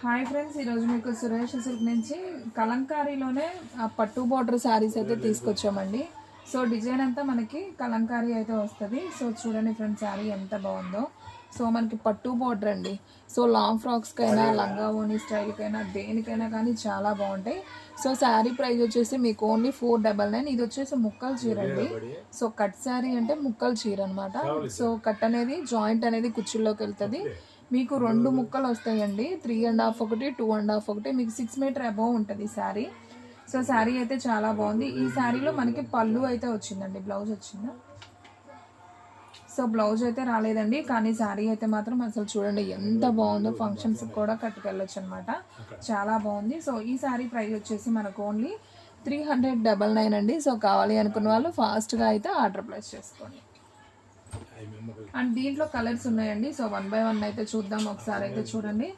Hi friends, ఈరోజు మీకు Suresh silk నుంచి కలంకారీలోనే పట్టు బార్డర్ శారీస్ అయితే తీసుకొచ్చామండి. సో డిజైన్ అంతా మనకి కలంకారీ అయితే వస్తుంది. సో చూడండి ఫ్రెండ్స్, శారీ ఎంత బాగుందో. సో మనకి పట్టు బార్డర్ అండి. సో లాంగ్ ఫ్రాక్స్కైనా, లంగా ఓనీ స్టైల్కైనా, దేనికైనా కానీ చాలా బాగుంటాయి. సో శారీ ప్రైస్ వచ్చేసి మీకు ఓన్లీ 499. ఇది వచ్చేసి ముక్కలు చీర అండి. సో కట్ శారీ అంటే ముక్కలు చీర అనమాట. సో కట్ అనేది జాయింట్ అనేది కుర్చీల్లోకి వెళ్తుంది. మీకు 2 ముక్కలు వస్తాయండి, 3.5 ఒకటి, 2.5 ఒకటి. మీకు 6 మీటర్ అబోవ్ ఉంటుంది శారీ. సో శారీ అయితే చాలా బాగుంది. ఈ శారీలో మనకి పళ్ళు అయితే వచ్చిందండి. బ్లౌజ్ వచ్చిందా? సో బ్లౌజ్ అయితే రాలేదండి, కానీ శారీ అయితే మాత్రం అసలు చూడండి ఎంత బాగుందో. ఫంక్షన్స్ కూడా కట్టుకెళ్ళొచ్చు అనమాట, చాలా బాగుంది. సో ఈ శారీ ప్రైస్ వచ్చేసి మనకు ఓన్లీ 399 అండి. సో కావాలి అనుకున్న వాళ్ళు ఫాస్ట్గా అయితే ఆర్డర్ ప్లేస్ చేసుకోండి. అండ్ దీంట్లో కలర్స్ ఉన్నాయండి. సో 1 by 1 అయితే చూద్దాం. ఒకసారి అయితే చూడండి.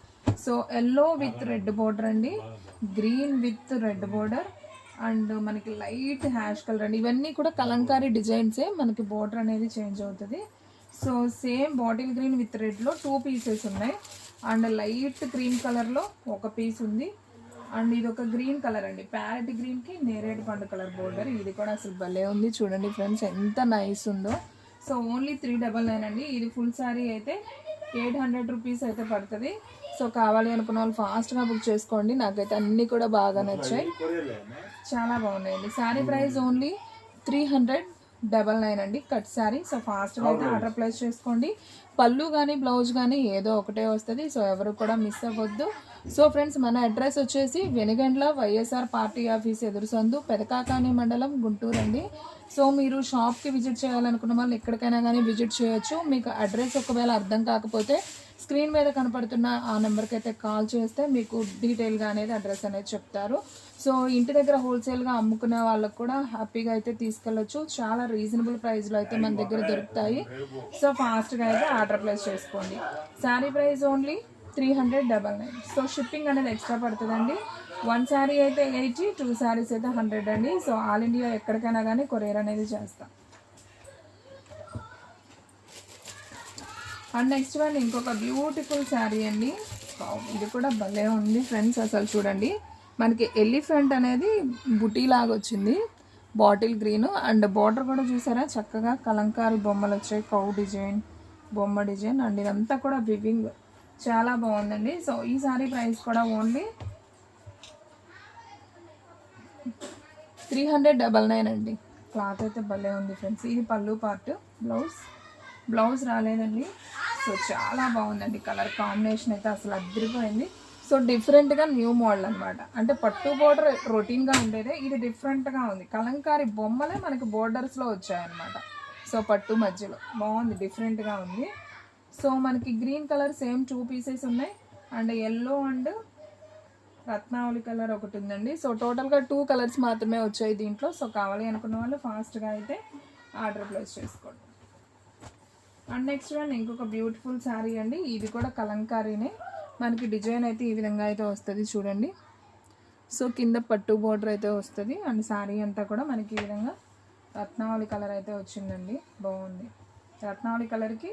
So yellow with red border అండి, green with red border, and మనకి లైట్ హ్యాష్ కలర్ అండి. ఇవన్నీ కూడా కలంకారీ డిజైన్సే, మనకి బోర్డర్ అనేది చేంజ్ అవుతుంది. So same bottle green with రెడ్లో 2 పీసెస్ ఉన్నాయి. అండ్ లైట్ క్రీమ్ కలర్లో ఒక పీస్ ఉంది. అండ్ ఇది ఒక గ్రీన్ కలర్ అండి, ప్యారెట్ గ్రీన్కి నేరేడు పండు కలర్ బోర్డర్. ఇది కూడా అసలు భలే ఉంది. చూడండి ఫ్రెండ్స్, ఎంత నైస్ ఉందో. సో ఓన్లీ 399 అండి. ఇది ఫుల్ శారీ అయితే 800 రూపీస్ అయితే పడుతుంది. సో కావాలి అనుకున్న వాళ్ళు ఫాస్ట్గా బుక్ చేసుకోండి. నాకైతే అన్నీ కూడా బాగా నచ్చాయి, చాలా బాగున్నాయండి. శారీ ప్రైస్ ఓన్లీ 399 అండి, కట్ శారీ. సో ఫాస్ట్గా అయితే ఆర్డర్ ప్లేస్ చేసుకోండి. పళ్ళు కానీ బ్లౌజ్ కానీ ఏదో ఒకటే వస్తుంది. సో ఎవరు కూడా మిస్ అవ్వద్దు. సో ఫ్రెండ్స్, మన అడ్రస్ వచ్చేసి వెనుగండ్ల వైఎస్ఆర్ పార్టీ ఆఫీస్ ఎదురు సందు, పెదకాకాని మండలం, గుంటూరు అండి. సో మీరు షాప్కి విజిట్ చేయాలనుకున్న వాళ్ళు ఎక్కడికైనా కానీ విజిట్ చేయొచ్చు. మీకు అడ్రస్ ఒకవేళ అర్థం కాకపోతే స్క్రీన్ మీద కనపడుతున్న ఆ నెంబర్కి అయితే కాల్ చేస్తే మీకు డీటెయిల్గా అనేది అడ్రస్ అనేది చెప్తారు. సో ఇంటి దగ్గర హోల్సేల్గా అమ్ముకునే వాళ్ళకు కూడా హ్యాపీగా అయితే తీసుకెళ్ళొచ్చు. చాలా రీజనబుల్ ప్రైస్లో అయితే మన దగ్గర దొరుకుతాయి. సో ఫాస్ట్గా అయితే ఆర్డర్ ప్లేస్ చేసుకోండి. Sari price only 399. So shipping అనేది ఎక్స్ట్రా పడుతుందండి. 1 శారీ అయితే 80, 2 శారీస్ అయితే 100 అండి. సో ఆల్ ఇండియా ఎక్కడికైనా కానీ కొరియర్ అనేది చేస్తాం. అండ్ నెక్స్ట్ వన్ ఇంకొక బ్యూటిఫుల్ శారీ అండి. ఇది కూడా భలే ఉంది ఫ్రెండ్స్. అసలు చూడండి, మనకి ఎలిఫెంట్ అనేది బుటీ లాగా వచ్చింది, బాటిల్ గ్రీన్. అండ్ బార్డర్ కూడా చూసారా, చక్కగా కలంకారీ బొమ్మలు వచ్చాయి, కౌ డిజైన్, బొమ్మ డిజైన్. అండ్ ఇదంతా కూడా వివింగ్, చాలా బాగుందండి. సో ఈ శారీ ప్రైస్ కూడా ఓన్లీ 399 అండి. క్లాత్ అయితే భలే ఉంది ఫ్రెండ్స్. ఇది పళ్ళు పార్ట్, బ్లౌజ్ రాలేదండి. సో చాలా బాగుందండి. కలర్ కాంబినేషన్ అయితే అసలు అదిరిపోయింది. సో డిఫరెంట్గా న్యూ మోడల్ అనమాట. అంటే పట్టు బోర్డర్ రొటీన్గా ఉండేదే, ఇది డిఫరెంట్గా ఉంది. కలంకారీ బొమ్మలే మనకి బోర్డర్స్లో వచ్చాయన్నమాట. సో పట్టు మధ్యలో బాగుంది, డిఫరెంట్గా ఉంది. సో మనకి గ్రీన్ కలర్ సేమ్ 2 పీసెస్ ఉన్నాయి. అండ్ ఎల్లో అండ్ రత్నావళి కలర్ ఒకటి ఉందండి. సో టోటల్గా 2 కలర్స్ మాత్రమే వచ్చాయి దీంట్లో. సో కావాలి అనుకున్న వాళ్ళు ఫాస్ట్గా అయితే ఆర్డర్ ప్లేస్ చేసుకోండి. అండ్ నెక్స్ట్ వన్ ఇంకొక బ్యూటిఫుల్ శారీ అండి. ఇది కూడా కలంకారీనే. మనకి డిజైన్ అయితే ఈ విధంగా అయితే వస్తుంది చూడండి. సో కింద పట్టు బోర్డర్ అయితే వస్తుంది. అండ్ శారీ అంతా కూడా మనకి ఈ విధంగా రత్నావళి కలర్ అయితే వచ్చిందండి. బాగుంది. రత్నావళి కలర్కి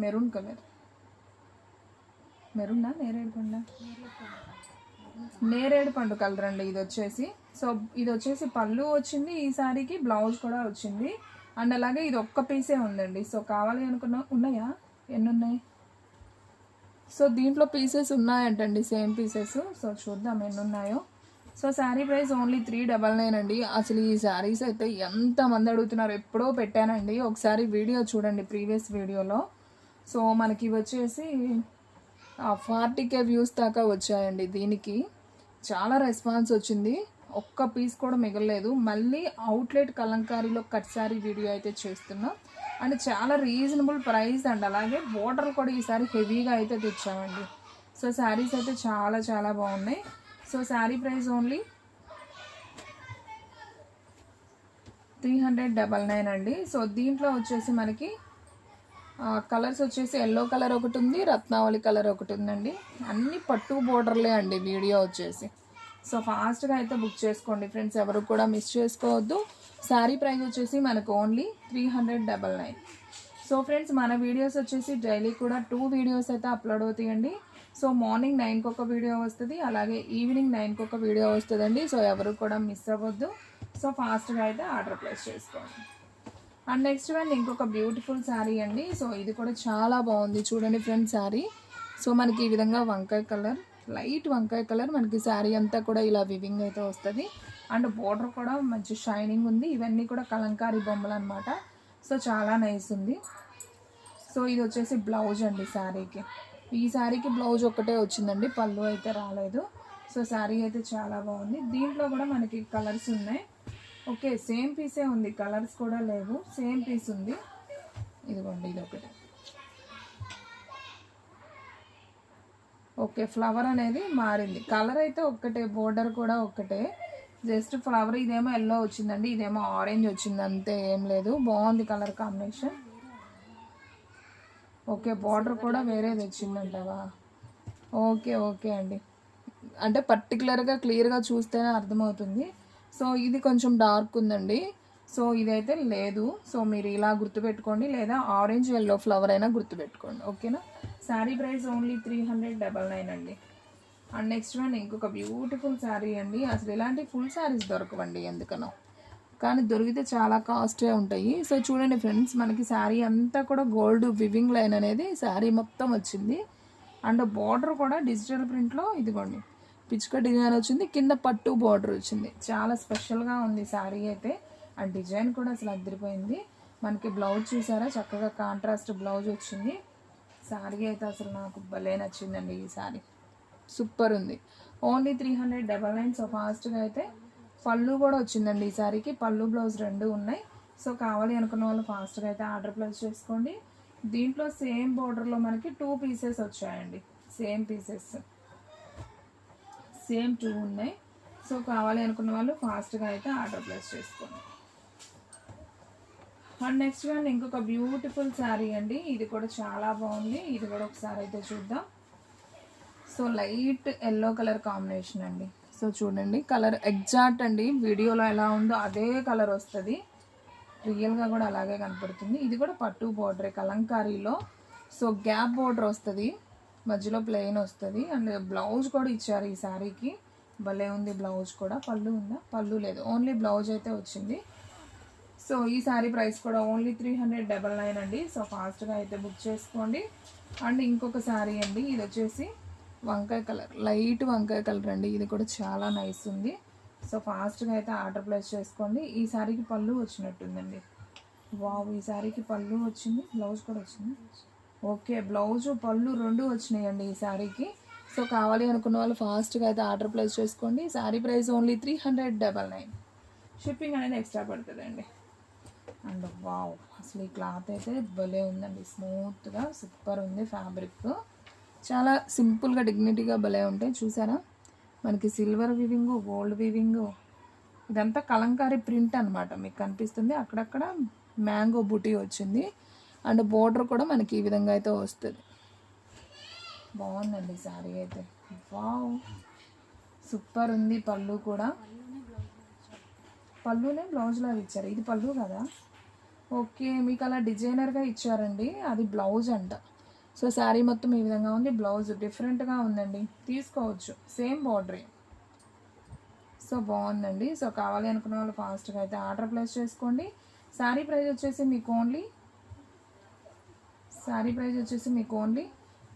మెరూన్ కలర్, మెరూనా నేరేడు పండు కలర్ అండి ఇది వచ్చేసి. సో ఇది వచ్చేసి పళ్ళు వచ్చింది, ఈ శారీకి బ్లౌజ్ కూడా వచ్చింది. అండ్ అలాగే ఇది ఒక్క పీసే ఉందండి. సో కావాలి అనుకున్న ఉన్నాయా, ఎన్ని ఉన్నాయి? సో దీంట్లో పీసెస్ ఉన్నాయంటండి, సేమ్ పీసెస్. సో చూద్దాం ఎన్ని ఉన్నాయో. సో శారీ ప్రైస్ ఓన్లీ 399 అండి. అసలు ఈ శారీస్ అయితే ఎంతమంది అడుగుతున్నారు, ఎప్పుడో పెట్టానండి. ఒకసారి వీడియో చూడండి, ప్రీవియస్ వీడియోలో. సో మనకి వచ్చేసి 40K వ్యూస్ దాకా వచ్చాయండి. దీనికి చాలా రెస్పాన్స్ వచ్చింది, ఒక్క పీస్ కూడా మిగలలేదు. మళ్ళీ అవుట్లెట్ కలంకారీలో కట్ శారీ వీడియో అయితే చేస్తున్నాం. అండ్ చాలా రీజనబుల్ ప్రైస్. అండ్ అలాగే బోర్డర్లు కూడా ఈసారి హెవీగా అయితే తెచ్చామండి. సో శారీస్ అయితే చాలా చాలా బాగున్నాయి. సో శారీ ప్రైస్ ఓన్లీ 399 అండి. సో దీంట్లో వచ్చేసి మనకి కలర్స్ వచ్చేసి ఎల్లో కలర్ ఒకటి ఉంది, రత్నావళి కలర్ ఒకటి ఉందండి. అన్ని పట్టు బోర్డర్లే అండి వీడియో వచ్చేసి. సో ఫాస్ట్గా అయితే బుక్ చేసుకోండి ఫ్రెండ్స్, ఎవరు కూడా మిస్ చేసుకోవద్దు. శారీ ప్రైస్ వచ్చేసి మనకు ఓన్లీ 399. సో ఫ్రెండ్స్, మన వీడియోస్ వచ్చేసి డైలీ కూడా 2 వీడియోస్ అయితే అప్లోడ్ అవుతాయండి. సో మార్నింగ్ 9కి ఒక వీడియో వస్తుంది, అలాగే ఈవినింగ్ 9కి ఒక వీడియో వస్తుందండి. సో ఎవరు కూడా మిస్ అవ్వద్దు. సో ఫాస్ట్గా అయితే ఆర్డర్ ప్లేస్ చేసుకోండి. అండ్ నెక్స్ట్ వన్ ఇంకొక బ్యూటిఫుల్ శారీ అండి. సో ఇది కూడా చాలా బాగుంది చూడండి ఫ్రెండ్స్ శారీ. సో మనకి ఈ విధంగా వంకాయ కలర్, లైట్ వంకాయ కలర్ మనకి శారీ అంతా కూడా ఇలా వివింగ్ అయితే వస్తుంది. అండ్ బోర్డర్ కూడా మంచి షైనింగ్ ఉంది. ఇవన్నీ కూడా కలంకారీ బొమ్మలు అనమాట. సో చాలా నైస్ ఉంది. సో ఇది వచ్చేసి బ్లౌజ్ అండి శారీకి. ఈ శారీకి బ్లౌజ్ ఒక్కటే వచ్చిందండి, పళ్ళు అయితే రాలేదు. సో శారీ అయితే చాలా బాగుంది. దీంట్లో కూడా మనకి కలర్స్ ఉన్నాయి. ఓకే, సేమ్ పీసే ఉంది, కలర్స్ కూడా లేవు, సేమ్ పీస్ ఉంది. ఇదిగోండి ఇది ఒకటి. ఓకే, ఫ్లవర్ అనేది మారింది, కలర్ అయితే ఒక్కటే, బోర్డర్ కూడా ఒక్కటే, జస్ట్ ఫ్లవర్. ఇదేమో ఎల్లో వచ్చిందండి, ఇదేమో ఆరెంజ్ వచ్చింది, అంతే, ఏం లేదు. బాగుంది కలర్ కాంబినేషన్. ఓకే, బార్డర్ కూడా వేరేది వచ్చిందంటవా? ఓకే ఓకే అండి, అంటే పర్టికులర్గా క్లియర్గా చూస్తేనే అర్థమవుతుంది. సో ఇది కొంచెం డార్క్ ఉందండి, సో ఇదైతే లేదు. సో మీరు ఇలా గుర్తుపెట్టుకోండి, లేదా ఆరెంజ్ ఎల్లో ఫ్లవర్ అయినా గుర్తుపెట్టుకోండి. ఓకేనా? శారీ ప్రైస్ ఓన్లీ 399 అండి. అండ్ నెక్స్ట్ వన్ ఇంకొక బ్యూటిఫుల్ శారీ అండి. అసలు ఇలాంటి ఫుల్ శారీస్ దొరకవండి ఎందుకనో, కానీ దొరికితే చాలా కాస్టే ఉంటాయి. సో చూడండి ఫ్రెండ్స్, మనకి శారీ అంతా కూడా గోల్డ్ వివింగ్ లైన్ అనేది శారీ మొత్తం వచ్చింది. అండ్ బార్డర్ కూడా డిజిటల్ ప్రింట్లో ఇదిగోండి పిచ్చుక డిజైన్ వచ్చింది, కింద పట్టు బార్డర్ వచ్చింది. చాలా స్పెషల్గా ఉంది శారీ అయితే. అండ్ డిజైన్ కూడా అసలు అదిరిపోయింది. మనకి బ్లౌజ్ చూసారా, చక్కగా కాంట్రాస్ట్ బ్లౌజ్ వచ్చింది. శారీ అయితే అసలు నాకు భలే నచ్చిందండి. ఈ శారీ సూపర్ ఉంది. ఓన్లీ 399. సో ఫాస్ట్గా అయితే పళ్ళు కూడా వచ్చిందండి ఈ శారీకి, పళ్ళు బ్లౌజ్ రెండు ఉన్నాయి. సో కావాలి అనుకున్న వాళ్ళు ఫాస్ట్గా అయితే ఆర్డర్ ప్లేస్ చేసుకోండి. దీంట్లో సేమ్ బోర్డర్లో మనకి 2 పీసెస్ వచ్చాయండి, సేమ్ పీసెస్, సేమ్ 2 ఉన్నాయి. సో కావాలి అనుకున్న వాళ్ళు ఫాస్ట్గా అయితే ఆర్డర్ ప్లేస్ చేసుకోండి. అండ్ నెక్స్ట్ వన్ ఇంకొక బ్యూటిఫుల్ శారీ అండి. ఇది కూడా చాలా బాగుంది. ఇది కూడా ఒకసారి అయితే చూద్దాం. So light yellow colour combination అండి. సో చూడండి కలర్ ఎగ్జాక్ట్ అండి, వీడియోలో ఎలా ఉందో అదే కలర్ వస్తుంది, రియల్గా కూడా అలాగే కనపడుతుంది. ఇది కూడా పట్టు బోర్డర్ కలంకారీలో. సో గ్యాప్ బోర్డర్ వస్తుంది, మధ్యలో ప్లెయిన్ వస్తుంది. అండ్ బ్లౌజ్ కూడా ఇచ్చారు ఈ శారీకి, భలే ఉంది బ్లౌజ్ కూడా. పళ్ళు ఉందా? పళ్ళు లేదు, ఓన్లీ బ్లౌజ్ అయితే వచ్చింది. సో ఈ శారీ ప్రైస్ కూడా ఓన్లీ 399 అండి. సో ఫాస్ట్గా అయితే బుక్ చేసుకోండి. అండ్ ఇంకొక శారీ అండి, ఇది వచ్చేసి వంకాయ కలర్, లైట్ వంకాయ కలర్ అండి. ఇది కూడా చాలా నైస్ ఉంది. సో ఫాస్ట్గా అయితే ఆర్డర్ ప్లేస్ చేసుకోండి. ఈ శారీకి పళ్ళు వచ్చినట్టుందండి. వావ్, ఈ శారీకి పళ్ళు వచ్చింది, బ్లౌజ్ కూడా వచ్చింది. ఓకే, బ్లౌజ్ పళ్ళు రెండు వచ్చినాయండి ఈ శారీకి. సో కావాలి అనుకున్న వాళ్ళు ఫాస్ట్గా అయితే ఆర్డర్ ప్లేస్ చేసుకోండి. Sari price only 399. షిప్పింగ్ అనేది ఎక్స్ట్రా పడుతుందండి. అండ్ వావ్, అసలు ఈ క్లాత్ అయితే భలే ఉందండి, స్మూత్గా సూపర్ ఉంది. ఫ్యాబ్రిక్ చాలా సింపుల్గా డిగ్నిటీగా భలే ఉంటాయి. చూసారా, మనకి సిల్వర్ వివింగ్, గోల్డ్ వివింగ్, ఇదంతా కలంకారీ ప్రింట్ అనమాట. మీకు కనిపిస్తుంది అక్కడక్కడ మ్యాంగో బుటీ వచ్చింది. అండ్ బోర్డర్ కూడా మనకి ఈ విధంగా అయితే వస్తుంది. బాగుందండి శారీ అయితే, వావ్ సూపర్ ఉంది. పళ్ళు కూడా, పళ్ళునే బ్లౌజ్లో ఇచ్చారు, ఇది పళ్ళు కదా. ఓకే, మీకు అలా డిజైనర్గా ఇచ్చారండి, అది బ్లౌజ్ అంట. సో శారీ మొత్తం ఈ విధంగా ఉంది, బ్లౌజ్ డిఫరెంట్గా ఉందండి, తీసుకోవచ్చు, సేమ్ బార్డరే. సో బాగుందండి. సో కావాలి అనుకున్న వాళ్ళు ఫాస్ట్గా అయితే ఆర్డర్ ప్లేస్ చేసుకోండి. శారీ ప్రైస్ వచ్చేసి మీకు ఓన్లీ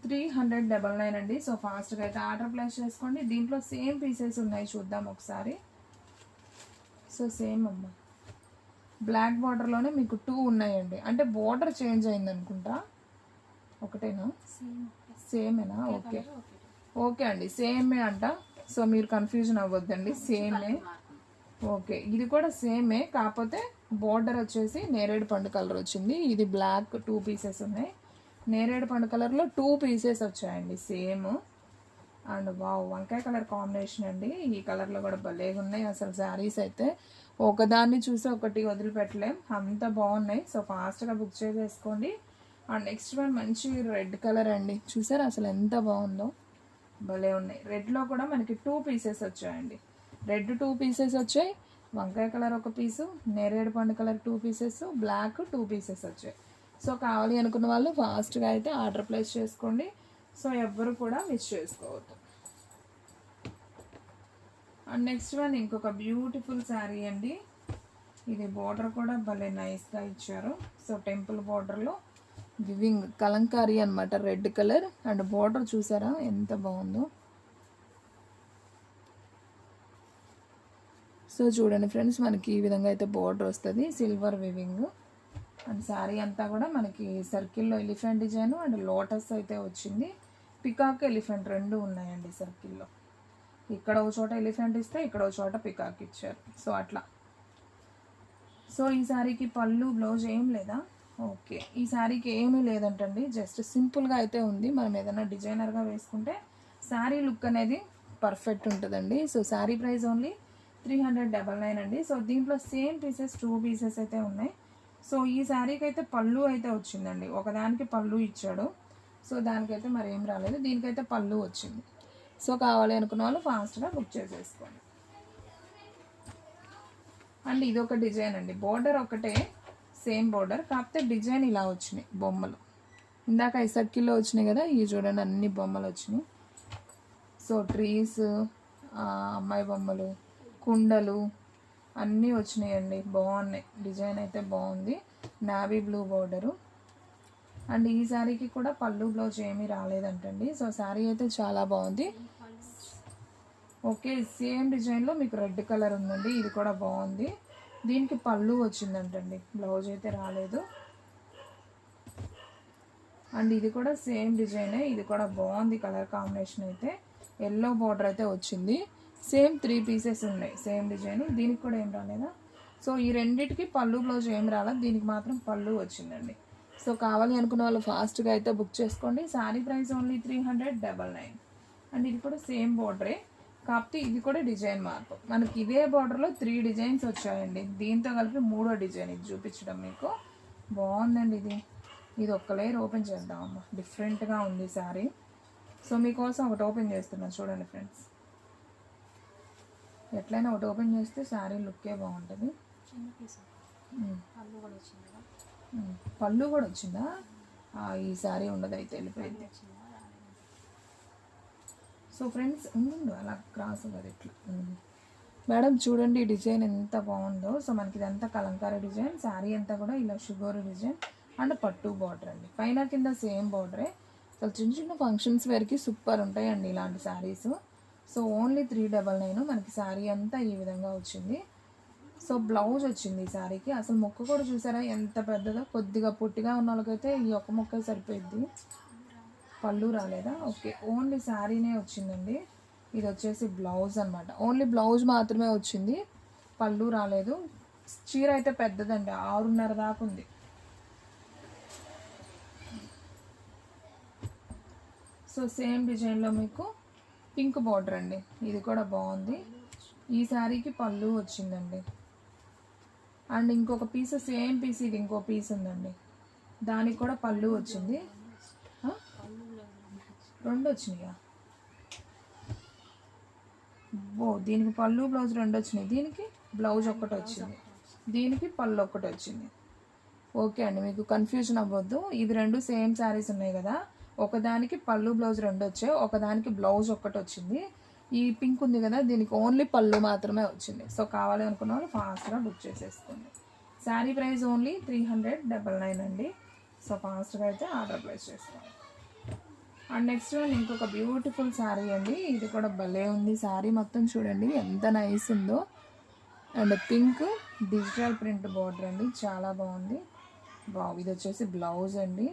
399 అండి. సో ఫాస్ట్గా అయితే ఆర్డర్ ప్లేస్ చేసుకోండి. దీంట్లో సేమ్ పీసెస్ ఉన్నాయి, చూద్దాం ఒకసారి. సో సేమ్ అమ్మ, బ్లాక్ బార్డర్లోనే మీకు 2 ఉన్నాయండి. అంటే బార్డర్ చేంజ్ అయింది అనుకుంటా, ఒకటేనా? సేమేనా? ఓకే ఓకే అండి, సేమే అంట. సో మీరు కన్ఫ్యూజన్ అవ్వద్దండి, సేమే. ఓకే, ఇది కూడా సేమే, కాకపోతే బార్డర్ వచ్చేసి నేరేడు పండు కలర్ వచ్చింది. ఇది బ్లాక్ 2 పీసెస్ ఉన్నాయి, నేరేడు పండు కలర్లో 2 పీసెస్ వచ్చాయండి సేమ్. అండ్ వావ్, వంకాయ కలర్ కాంబినేషన్ అండి. ఈ కలర్లో కూడా భలేగా ఉన్నాయి అసలు శారీస్ అయితే. ఒకదాన్ని చూసి ఒకటి వదిలిపెట్టలేం, అంత బాగున్నాయి. సో ఫాస్ట్గా బుక్ చేసేసుకోండి. అండ్ నెక్స్ట్ వన్ మంచి రెడ్ కలర్ అండి. చూసారా అసలు ఎంత బాగుందో, భలే ఉన్నాయి. రెడ్లో కూడా మనకి 2 పీసెస్ వచ్చాయండి. రెడ్ 2 పీసెస్ వచ్చాయి, వంకాయ కలర్ ఒక పీసు, నేరేడు పండు కలర్ 2 పీసెస్, బ్లాక్ 2 పీసెస్ వచ్చాయి. సో కావాలి అనుకున్న వాళ్ళు ఫాస్ట్గా అయితే ఆర్డర్ ప్లేస్ చేసుకోండి. సో ఎవ్వరు కూడా మిస్ చేసుకోవద్దు. అండ్ నెక్స్ట్ వన్ ఇంకొక బ్యూటిఫుల్ శారీ అండి. ఇది బార్డర్ కూడా భలే నైస్గా ఇచ్చారు. సో టెంపుల్ బార్డర్లో వివింగ్ కలంకారీ అనమాట, రెడ్ కలర్. అండ్ బార్డర్ చూసారా ఎంత బాగుందో. సో చూడండి ఫ్రెండ్స్, మనకి ఈ విధంగా అయితే బార్డర్ వస్తుంది, సిల్వర్ వివింగ్. అండ్ శారీ అంతా కూడా మనకి సర్కిల్లో ఎలిఫెంట్ డిజైన్ అండ్ లోటస్ అయితే వచ్చింది. పికాక్ ఎలిఫెంట్ రెండు ఉన్నాయండి సర్కిల్లో. ఇక్కడ ఒక చోట ఎలిఫెంట్ ఇస్తే ఇక్కడ ఒక చోట పికాక్ ఇచ్చారు. సో అట్లా. సో ఈ శారీకి పళ్ళు బ్లౌజ్ ఏం లేదా? ఓకే, ఈ శారీకి ఏమీ లేదంటండి, జస్ట్ సింపుల్గా అయితే ఉంది. మనం ఏదైనా డిజైనర్గా వేసుకుంటే శారీ లుక్ అనేది పర్ఫెక్ట్ ఉంటుందండి. సో శారీ ప్రైస్ ఓన్లీ 399 అండి. సో దీంట్లో సేమ్ పీసెస్ 2 పీసెస్ అయితే ఉన్నాయి. సో ఈ శారీకి అయితే పళ్ళు అయితే వచ్చిందండి, ఒకదానికి పళ్ళు ఇచ్చాడు. సో దానికైతే మరి ఏం రాలేదు, దీనికైతే పళ్ళు వచ్చింది. సో కావాలి అనుకున్న వాళ్ళు ఫాస్ట్గా బుక్ చేసేసుకోండి. అండ్ ఇది ఒక డిజైన్ అండి, బోర్డర్ ఒకటే, సేమ్ బోర్డర్, కాకపోతే డిజైన్ ఇలా వచ్చినాయి బొమ్మలు. ఇందాక ఈ సర్కిల్లో వచ్చినాయి కదా, ఇవి చూడండి అన్ని బొమ్మలు వచ్చినాయి. సో ట్రీస్, అమ్మాయి బొమ్మలు, కుండలు అన్నీ వచ్చినాయండి, బాగున్నాయి. డిజైన్ అయితే బాగుంది, నావీ బ్లూ బోర్డరు. అండ్ ఈ శారీకి కూడా పళ్ళు బ్లౌజ్ ఏమీ రాలేదంటండి. సో శారీ అయితే చాలా బాగుంది. ఓకే, సేమ్ డిజైన్లో మీకు రెడ్ కలర్ ఉందండి, ఇది కూడా బాగుంది. దీనికి పళ్ళు వచ్చిందంటండి, బ్లౌజ్ అయితే రాలేదు. అండ్ ఇది కూడా సేమ్ డిజైనే, ఇది కూడా బాగుంది కలర్ కాంబినేషన్ అయితే. ఎల్లో బార్డర్ అయితే వచ్చింది, సేమ్ 3 పీసెస్ ఉన్నాయి, సేమ్ డిజైన్. దీనికి కూడా ఏం రాలేదా? సో ఈ రెండిటికి పళ్ళు బ్లౌజ్ ఏం రాలేదు, దీనికి మాత్రం పళ్ళు వచ్చిందండి. సో కావాలి అనుకున్న వాళ్ళు ఫాస్ట్గా అయితే బుక్ చేసుకోండి. Sari price only 399. అండ్ ఇది కూడా సేమ్ బార్డరే, కాకపోతే ఇది కూడా డిజైన్ మార్పు. మనకి ఇదే బార్డర్లో 3 డిజైన్స్ వచ్చాయండి, దీంతో కలిపి 3వ డిజైన్ ఇది చూపించడం మీకు. బాగుందండి ఇది. ఇది ఒక్క లేయర్ ఓపెన్ చేద్దామమ్మా, డిఫరెంట్గా ఉంది శారీ. సో మీకోసం ఒకటి ఓపెన్ చేస్తున్నాను చూడండి ఫ్రెండ్స్. ఎట్లయినా ఒకటి ఓపెన్ చేస్తే శారీ లుక్కే బాగుంటుంది. పళ్ళు కూడా వచ్చిందా? ఈ శారీ ఉండదు అయితే, వెళ్ళిపోయింది. సో ఫ్రెండ్స్ ఉండు అలా క్రాస్ కదా ఇట్లా. మేడం చూడండి ఈ డిజైన్ ఎంత బాగుందో. సో మనకి ఇదంతా కలంకారీ డిజైన్, శారీ అంతా కూడా ఇలా షుగర్ డిజైన్ అండ్ పట్టు బార్డర్ అండి, పైన కింద సేమ్ బార్డరే. అసలు చిన్న చిన్న ఫంక్షన్స్ వేర్కి సూపర్ ఉంటాయండి ఇలాంటి శారీస్. సో ఓన్లీ 399 మనకి శారీ అంతా ఈ విధంగా వచ్చింది. సో బ్లౌజ్ వచ్చింది ఈ శారీకి. అసలు మొక్క కూడా చూసారా ఎంత పెద్దదో, కొద్దిగా పొట్టిగా ఉన్న వాళ్ళకైతే ఈ ఒక్క మొక్క సరిపోయింది. పళ్ళు రాలేదా? ఓకే, ఓన్లీ శారీనే వచ్చిందండి. ఇది వచ్చేసి బ్లౌజ్ అనమాట, ఓన్లీ బ్లౌజ్ మాత్రమే వచ్చింది, పళ్ళు రాలేదు. చీర అయితే పెద్దదండి, 6:30 దాకా ఉంది. సో సేమ్ డిజైన్లో మీకు పింక్ బార్డర్ అండి, ఇది కూడా బాగుంది. ఈ శారీకి పళ్ళు వచ్చిందండి. అండ్ ఇంకొక పీస్ సేమ్ పీస్, ఇది ఇంకో పీస్ ఉందండి, దానికి కూడా పళ్ళు వచ్చింది. 2 వచ్చినాయా? దీనికి పళ్ళు బ్లౌజ్ 2 వచ్చినాయి, దీనికి బ్లౌజ్ ఒక్కటి వచ్చింది, దీనికి పళ్ళు ఒక్కటి వచ్చింది. ఓకే అండి, మీకు కన్ఫ్యూజన్ అవ్వద్దు. ఇవి 2 సేమ్ శారీస్ ఉన్నాయి కదా, ఒకదానికి పళ్ళు బ్లౌజ్ 2 వచ్చాయి, ఒకదానికి బ్లౌజ్ ఒక్కటి వచ్చింది. ఈ పింక్ ఉంది కదా, దీనికి ఓన్లీ పళ్ళు మాత్రమే వచ్చింది. సో కావాలి అనుకున్న వాళ్ళు ఫాస్ట్గా బుక్ చేసేసుకోండి. శారీ ప్రైస్ ఓన్లీ 399 అండి. సో ఫాస్ట్గా అయితే ఆర్డర్ ప్లేస్ చేసుకోండి. అండ్ నెక్స్ట్ వన్ ఇంకొక బ్యూటిఫుల్ శారీ అండి, ఇది కూడా భలే ఉంది. శారీ మొత్తం చూడండి ఎంత నైస్ ఉందో. And pink digital print border అండి, చాలా బాగుంది. ఇది వచ్చేసి బ్లౌజ్ అండి.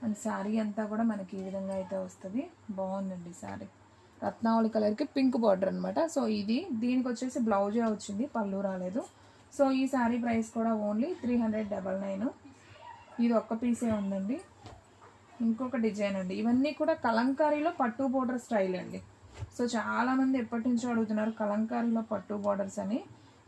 అండ్ శారీ అంతా కూడా మనకి ఈ విధంగా అయితే వస్తుంది, బాగుందండి శారీ. రత్నావళి కలర్కి పింక్ బార్డర్ అనమాట. సో దీనికి వచ్చేసి బ్లౌజే వచ్చింది, పళ్ళు రాలేదు. సో ఈ శారీ ప్రైస్ కూడా ఓన్లీ 399. ఇది ఒక్క పీసే ఉందండి. ఇంకొక డిజైన్ అండి, ఇవన్నీ కూడా కలంకారీలో పట్టు బోర్డర్ స్టైల్ అండి. సో చాలామంది ఎప్పటి నుంచో అడుగుతున్నారు కలంకారీలో పట్టు బోర్డర్స్ అని.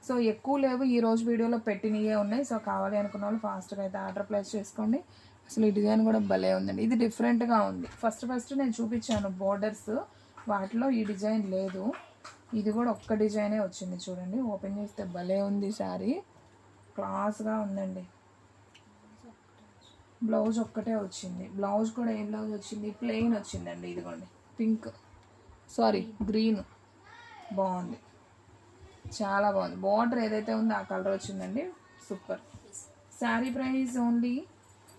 సో ఎక్కువ లేవు, ఈ రోజు వీడియోలో పెట్టినవే ఉన్నాయి. సో కావాలి అనుకున్న వాళ్ళు ఫాస్ట్గా అయితే ఆర్డర్ ప్లేస్ చేసుకోండి. అసలు ఈ డిజైన్ కూడా భలే ఉందండి, ఇది డిఫరెంట్గా ఉంది. ఫస్ట్ నేను చూపించాను బోర్డర్స్, వాటిలో ఈ డిజైన్ లేదు. ఇది కూడా ఒక్క డిజైనే వచ్చింది చూడండి. ఓపెన్ చేస్తే భలే ఉంది శారీ, క్లాస్గా ఉందండి. బ్లౌజ్ ఒక్కటే వచ్చింది. బ్లౌజ్ కూడా ఏం బ్లౌజ్ వచ్చింది, ప్లెయిన్ వచ్చిందండి. ఇదిగోండి పింక్, సారీ గ్రీన్, బాగుంది, చాలా బాగుంది. బార్డర్ ఏదైతే ఉందో ఆ కలర్ వచ్చిందండి, super. Sari price only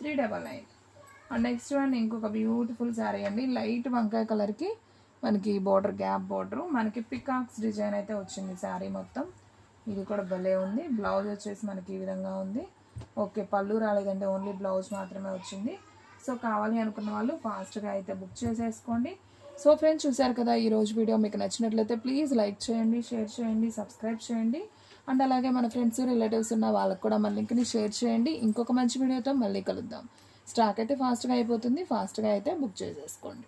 399. And next one ఇంకొక బ్యూటిఫుల్ శారీ అండి, లైట్ వంకాయ కలర్కి మనకి బార్డర్, గ్యాప్ బార్డర్, మనకి పికాక్స్ డిజైన్ అయితే వచ్చింది శారీ మొత్తం. ఇది కూడా భలే ఉంది. బ్లౌజ్ వచ్చేసి మనకి ఈ విధంగా ఉంది. ఓకే, పళ్ళు రాలేదంటే ఓన్లీ బ్లౌజ్ మాత్రమే వచ్చింది. సో కావాలి అనుకున్న వాళ్ళు ఫాస్ట్గా అయితే బుక్ చేసేసుకోండి. సో ఫ్రెండ్స్, చూసారు కదా ఈరోజు వీడియో. మీకు నచ్చినట్లయితే ప్లీజ్ లైక్ చేయండి, షేర్ చేయండి, సబ్స్క్రైబ్ చేయండి. అండ్ అలాగే మన ఫ్రెండ్స్, రిలేటివ్స్ ఉన్న వాళ్ళకి కూడా మన లింక్ని షేర్ చేయండి. ఇంకొక మంచి వీడియోతో మళ్ళీ కలుద్దాం. స్టాక్ అయితే ఫాస్ట్గా అయిపోతుంది, ఫాస్ట్గా అయితే బుక్ చేసేసుకోండి.